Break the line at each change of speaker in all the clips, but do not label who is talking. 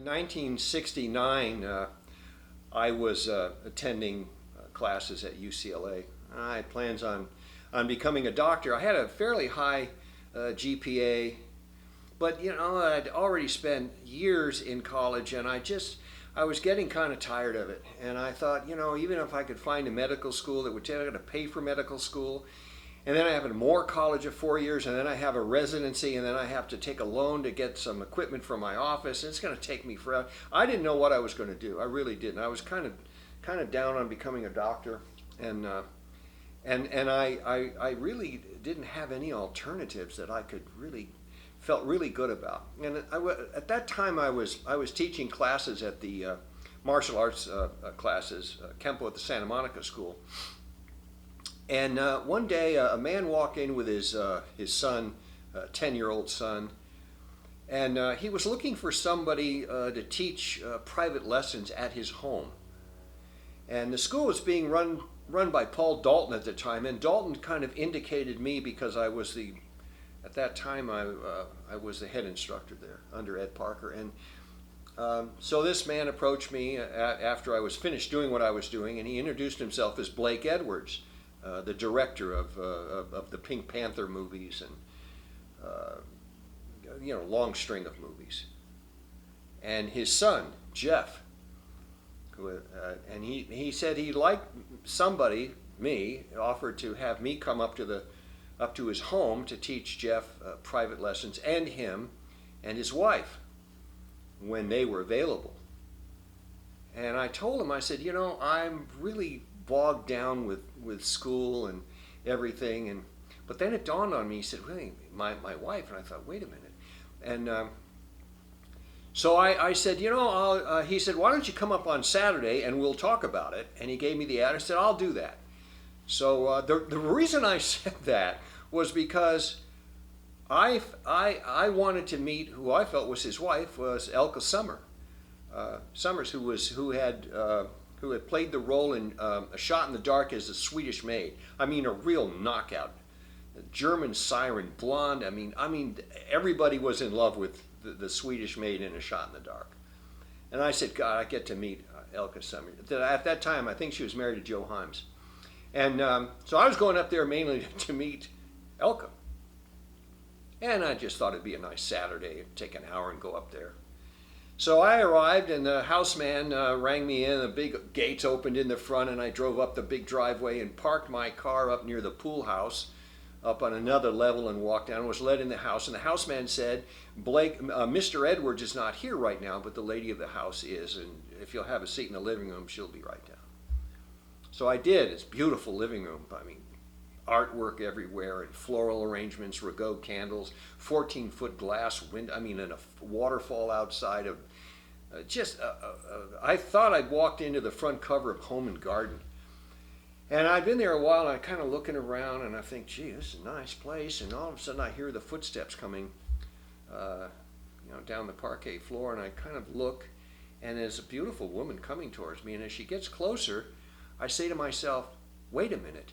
In 1969, I was attending classes at UCLA. I had plans on becoming a doctor. I had a fairly high GPA, but I'd already spent years in college, and I was getting kind of tired of it. And I thought, even if I could find a medical school that would tell me to pay for medical school, and then I have a more college of 4 years, and then I have a residency, and then I have to take a loan to get some equipment from my office. And it's going to take me forever. I didn't know what I was going to do. I really didn't. I was kind of down on becoming a doctor, and I really didn't have any alternatives that I could really felt really good about. And at that time, I was teaching classes at the martial arts classes, Kempo at the Santa Monica School. And one day, a man walked in with his son, 10-year-old son, and he was looking for somebody to teach private lessons at his home. And the school was being run by Paul Dalton at the time, and Dalton kind of indicated me because I was at that time I was the head instructor there under Ed Parker. And so this man approached me after I was finished doing what I was doing, and he introduced himself as Blake Edwards, the director of the Pink Panther movies and long string of movies. And his son, Jeff, and he said he'd like somebody, me, offered to have me come up to his home to teach Jeff private lessons, and him and his wife when they were available. And I told him, I said, I'm really bogged down with school and everything, but then it dawned on me. He said, really, my wife? And I thought, wait a minute. And so I said, he said, why don't you come up on Saturday and we'll talk about it? And he gave me the address. I said, I'll do that. So the reason I said that was because I wanted to meet who I felt was his wife, was Elka Summers, who had played the role in A Shot in the Dark as the Swedish Maid. I mean, a real knockout, a German siren, blonde. I mean, everybody was in love with the Swedish Maid in A Shot in the Dark. And I said, God, I get to meet Elka Summers. At that time, I think she was married to Joe Himes. And so I was going up there mainly to meet Elka. And I just thought it'd be a nice Saturday, take an hour and go up there. So I arrived, and the houseman rang me in. The big gates opened in the front, and I drove up the big driveway and parked my car up near the pool house, up on another level, and walked down. I was led in the house, and the houseman said, Blake, Mr. Edwards is not here right now, but the lady of the house is, and if you'll have a seat in the living room, she'll be right down. So I did. It's a beautiful living room. I mean, artwork everywhere, and floral arrangements, Rigaud candles, 14-foot glass window. I mean, and a waterfall outside of I thought I'd walked into the front cover of Home and Garden. And I'd been there a while, and I'm kind of looking around, and I think, gee, this is a nice place. And all of a sudden, I hear the footsteps coming, down the parquet floor, and I kind of look, and there's a beautiful woman coming towards me. And as she gets closer, I say to myself, wait a minute.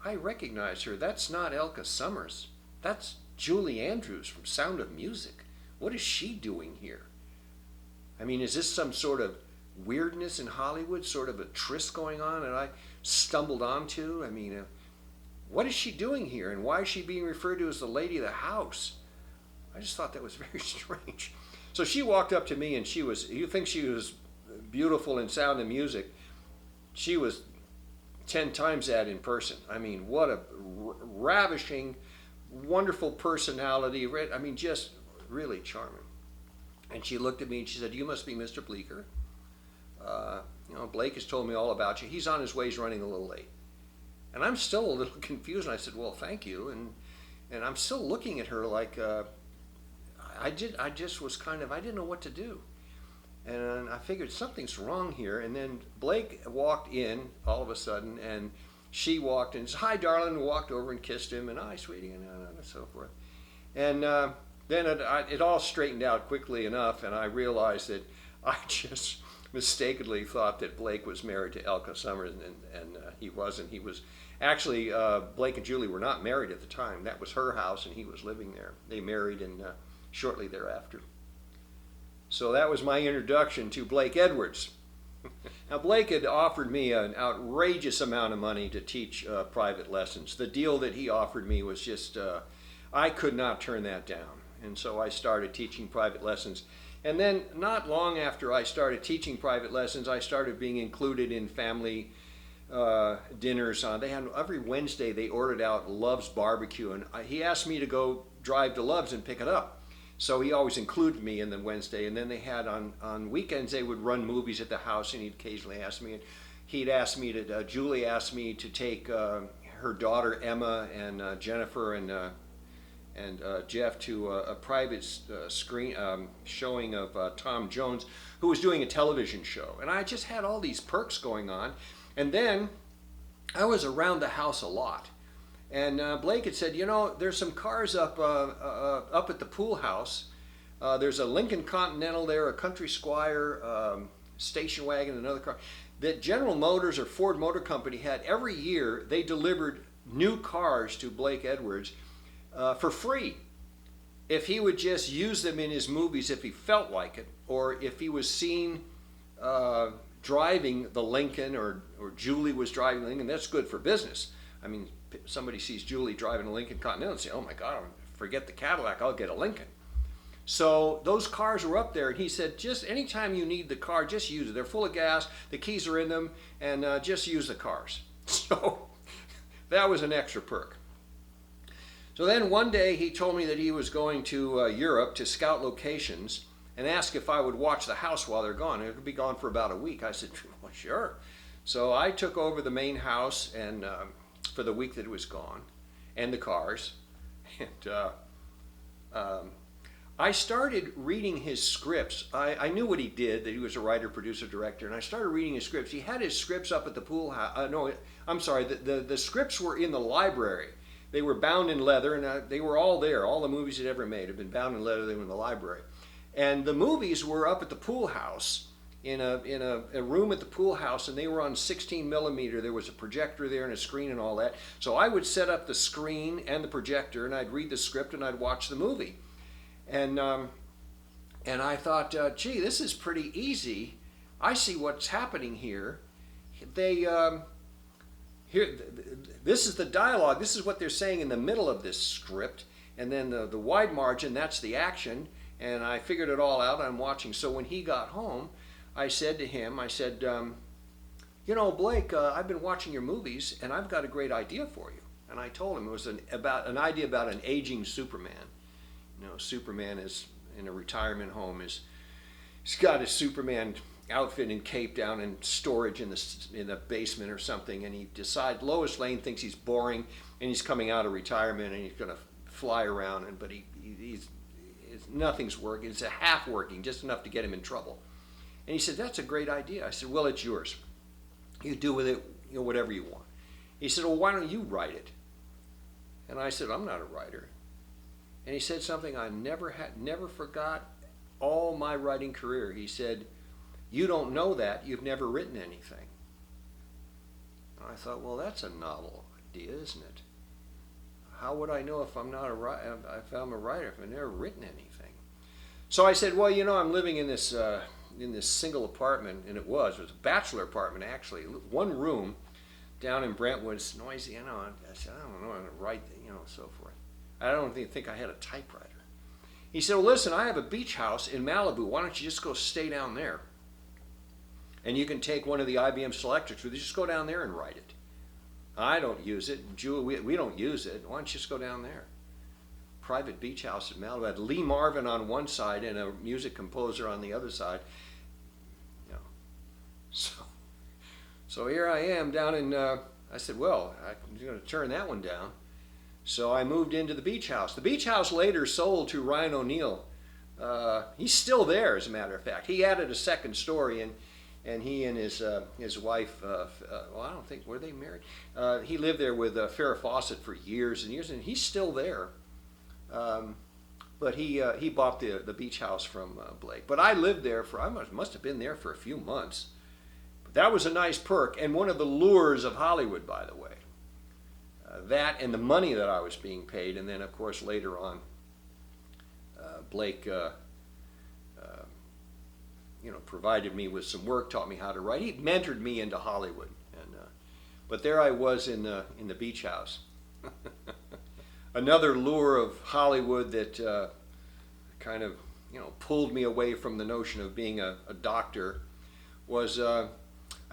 I recognize her. That's not Elka Summers. That's Julie Andrews from Sound of Music. What is she doing here? I mean, is this some sort of weirdness in Hollywood, sort of a tryst going on that I stumbled onto? I mean, what is she doing here, and why is she being referred to as the lady of the house? I just thought that was very strange. So she walked up to me, and you think she was beautiful in Sound of Music. She was 10 times that in person. I mean, what a ravishing, wonderful personality. I mean, just really charming. And she looked at me and she said, you must be Mr. Bleecker. Blake has told me all about you. He's on his way. He's running a little late. And I'm still a little confused. And I said, well, thank you. And I'm still looking at her like, I didn't know what to do. And I figured something's wrong here. And then Blake walked in all of a sudden, and she walked in, said, hi, darling, and walked over and kissed him, and hi, sweetie, and so forth. And then it all straightened out quickly enough, and I realized that I just mistakenly thought that Blake was married to Elka Summers, and he wasn't. He was actually, Blake and Julie were not married at the time. That was her house, and he was living there. They married shortly thereafter. So that was my introduction to Blake Edwards. Now, Blake had offered me an outrageous amount of money to teach private lessons. The deal that he offered me was just, I could not turn that down. And so I started teaching private lessons. And then not long after I started teaching private lessons, I started being included in family dinners. They had every Wednesday they ordered out Love's Barbecue, and he asked me to go drive to Love's and pick it up. So he always included me in the Wednesday, and then they had on weekends they would run movies at the house, and he'd occasionally ask me. Julie asked me to take her daughter Emma and Jennifer and Jeff to a private screen showing of Tom Jones, who was doing a television show. And I just had all these perks going on. And then I was around the house a lot. And Blake had said, there's some cars up at the pool house. There's a Lincoln Continental there, a Country Squire, station wagon, another car, that General Motors or Ford Motor Company had. Every year they delivered new cars to Blake Edwards for free, if he would just use them in his movies if he felt like it, or if he was seen driving the Lincoln, or Julie was driving the Lincoln. That's good for business. I mean, somebody sees Julie driving a Lincoln Continental and say, oh my God, forget the Cadillac, I'll get a Lincoln. So those cars were up there, and he said, just anytime you need the car, just use it. They're full of gas, the keys are in them, and just use the cars. So that was an extra perk. So then one day he told me that he was going to Europe to scout locations and asked if I would watch the house while they're gone. It could be gone for about a week. I said, well, sure. So I took over the main house and for the week that it was gone, and the cars. And I started reading his scripts. I knew what he did, that he was a writer, producer, director, and I started reading his scripts. He had his scripts up at the pool house. The scripts were in the library. They were bound in leather, and they were all there. All the movies he'd ever made had been bound in leather. They were in the library. And the movies were up at the pool house, in a room at the pool house, and they were on 16 millimeter. There was a projector there and a screen and all that. So I would set up the screen and the projector, and I'd read the script and I'd watch the movie. And I thought, gee, this is pretty easy. I see what's happening here. This is the dialogue. This is what they're saying in the middle of this script. And then the wide margin, that's the action. And I figured it all out. I'm watching. So when he got home, I said to him, Blake, I've been watching your movies, and I've got a great idea for you. And I told him it was an idea about an aging Superman. Superman is in a retirement home. He's got his Superman outfit and cape down in storage in the basement or something, and he decides Lois Lane thinks he's boring, and he's coming out of retirement, and he's going to fly around, but nothing's working. It's a half working, just enough to get him in trouble. And he said, that's a great idea. I said, well, it's yours. You do with it whatever you want. He said, well, why don't you write it? And I said, I'm not a writer. And he said something I never forgot all my writing career. He said, you don't know that. You've never written anything. And I thought, well, that's a novel idea, isn't it? How would I know if I'm not a writer? If I'm a writer, if I've never written anything? So I said, well, I'm living in this single apartment, and it was a bachelor apartment actually, one room down in Brentwood. It's noisy. I said, I don't know how to write, so forth. I don't even think I had a typewriter. He said, well, listen, I have a beach house in Malibu. Why don't you just go stay down there? And you can take one of the IBM Selectrics with you. Just go down there and write it. I don't use it. Julie, we don't use it. Why don't you just go down there? Private beach house in Malibu. I had Lee Marvin on one side and a music composer on the other side. So here I am down in, I said, well, I'm going to turn that one down. So I moved into the beach house. The beach house later sold to Ryan O'Neal. He's still there, as a matter of fact. He added a second story, and he and his wife, I don't think, were they married? He lived there with Farrah Fawcett for years and years, and he's still there. But he bought the beach house from Blake. But I lived there I must have been there for a few months. But that was a nice perk, and one of the lures of Hollywood, by the way. That and the money that I was being paid, and then of course later on, Blake provided me with some work, taught me how to write. He mentored me into Hollywood, but there I was in the beach house. Another lure of Hollywood that kind of pulled me away from the notion of being a doctor was I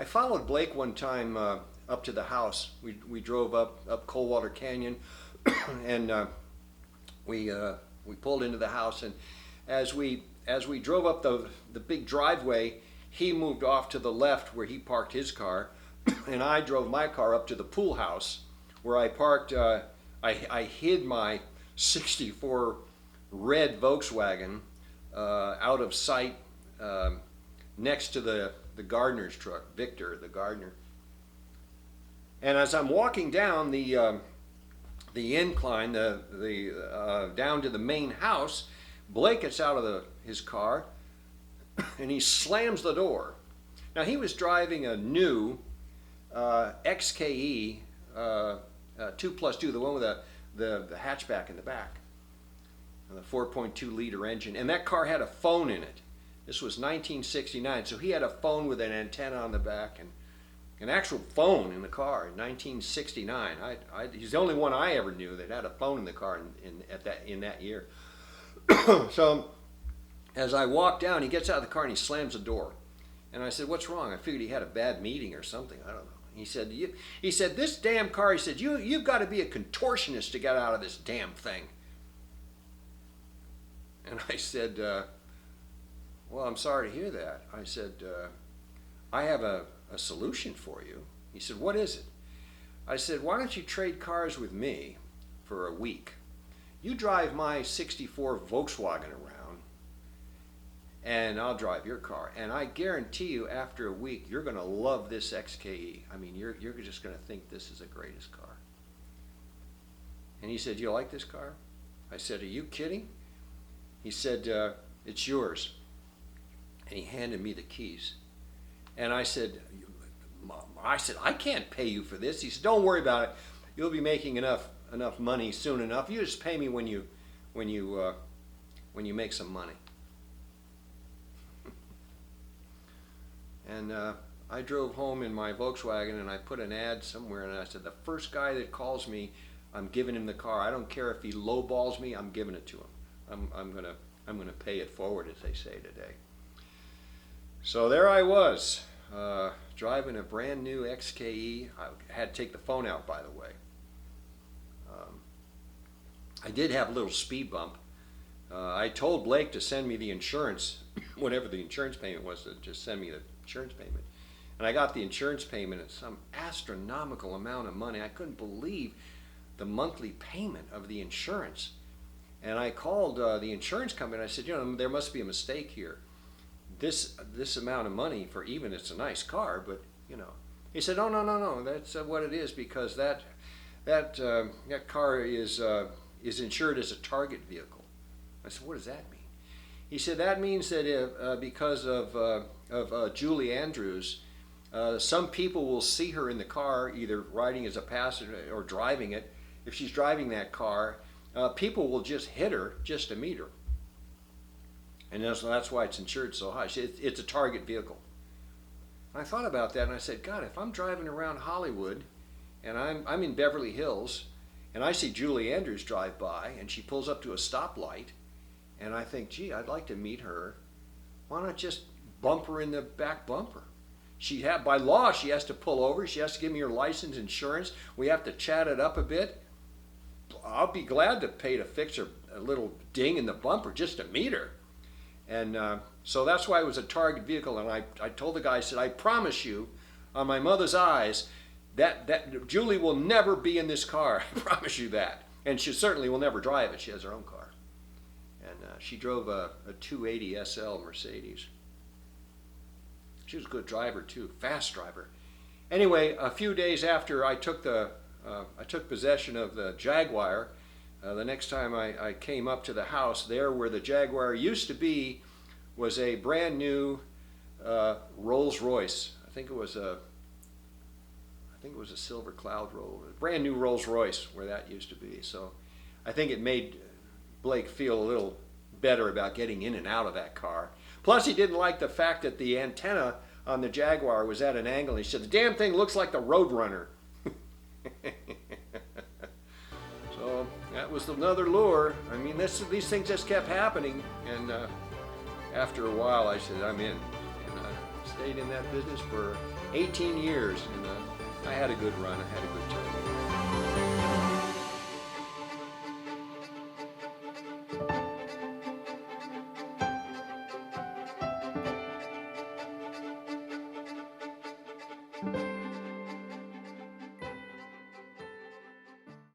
followed Blake one time up to the house. We drove up Coldwater Canyon, and we pulled into the house, and as we drove up the big driveway, he moved off to the left where he parked his car, and I drove my car up to the pool house where I parked. I hid my '64 red Volkswagen out of sight next to the gardener's truck, Victor, the gardener. And as I'm walking down the incline, down to the main house, Blake gets out of his car and he slams the door. Now he was driving a new XKE 2+2, the one with the hatchback in the back, and the 4.2 liter engine, and that car had a phone in it. This was 1969, so he had a phone with an antenna on the back and an actual phone in the car in 1969. He's the only one I ever knew that had a phone in the car in that year. So as I walk down, he gets out of the car and he slams the door. And I said, "What's wrong?" I figured he had a bad meeting or something. I don't know. He said, "This damn car," he said, you've got to be a contortionist to get out of this damn thing." And I said, "Well, I'm sorry to hear that." I said, "I have a solution for you." He said, "What is it?" I said, "Why don't you trade cars with me for a week? You drive my '64 Volkswagen around, and I'll drive your car. And I guarantee you, after a week, you're going to love this XKE. I mean, you're just going to think this is the greatest car." And he said, "You like this car?" I said, "Are you kidding?" He said, "It's yours." And he handed me the keys. And I said, "I can't pay you for this." He said, "Don't worry about it. You'll be making enough money soon enough. You just pay me when you make some money." And I drove home in my Volkswagen, and I put an ad somewhere, and I said, "The first guy that calls me, I'm giving him the car. I don't care if he lowballs me. I'm giving it to him. I'm gonna pay it forward," as they say today. So there I was, driving a brand new XKE. I had to take the phone out, by the way. I did have a little speed bump. I told Blake to send me the insurance, whatever the insurance payment was, to just send me the insurance payment. And I got the insurance payment at some astronomical amount of money. I couldn't believe the monthly payment of the insurance. And I called the insurance company, and I said, "There must be a mistake here. This amount of money for even, it's a nice car, but He said, "Oh, no, that's what it is, because that car is insured as a target vehicle." I said, "What does that mean?" He said, "That means that because of Julie Andrews, some people will see her in the car, either riding as a passenger or driving it. If she's driving that car, people will just hit her just to meet her. And that's why it's insured so high. It's a target vehicle." I thought about that, and I said, "God, if I'm driving around Hollywood and I'm in Beverly Hills and I see Julie Andrews drive by and she pulls up to a stoplight, and I think, gee, I'd like to meet her, why not just bump her in the back bumper? By law, she has to pull over. She has to give me her license, insurance. We have to chat it up a bit. I'll be glad to pay to fix her a little ding in the bumper just to meet her." And so that's why it was a target vehicle. And I told the guy, I said, "I promise you, on my mother's eyes, that Julie will never be in this car. I promise you that. And she certainly will never drive it. She has her own car." And she drove a 280 SL Mercedes. She was a good driver too, fast driver. Anyway, a few days after I took possession of the Jaguar, the next time I came up to the house, there where the Jaguar used to be was a brand new Rolls Royce. I think it was a Silver Cloud brand new Rolls Royce where that used to be. So I think it made Blake feel a little better about getting in and out of that car. Plus, he didn't like the fact that the antenna on the Jaguar was at an angle. He said, the damn thing looks like the Roadrunner. So that was another lure. I mean, these things just kept happening. And after a while, I said, I'm in. And I stayed in that business for 18 years. And I had a good run. I had a good time.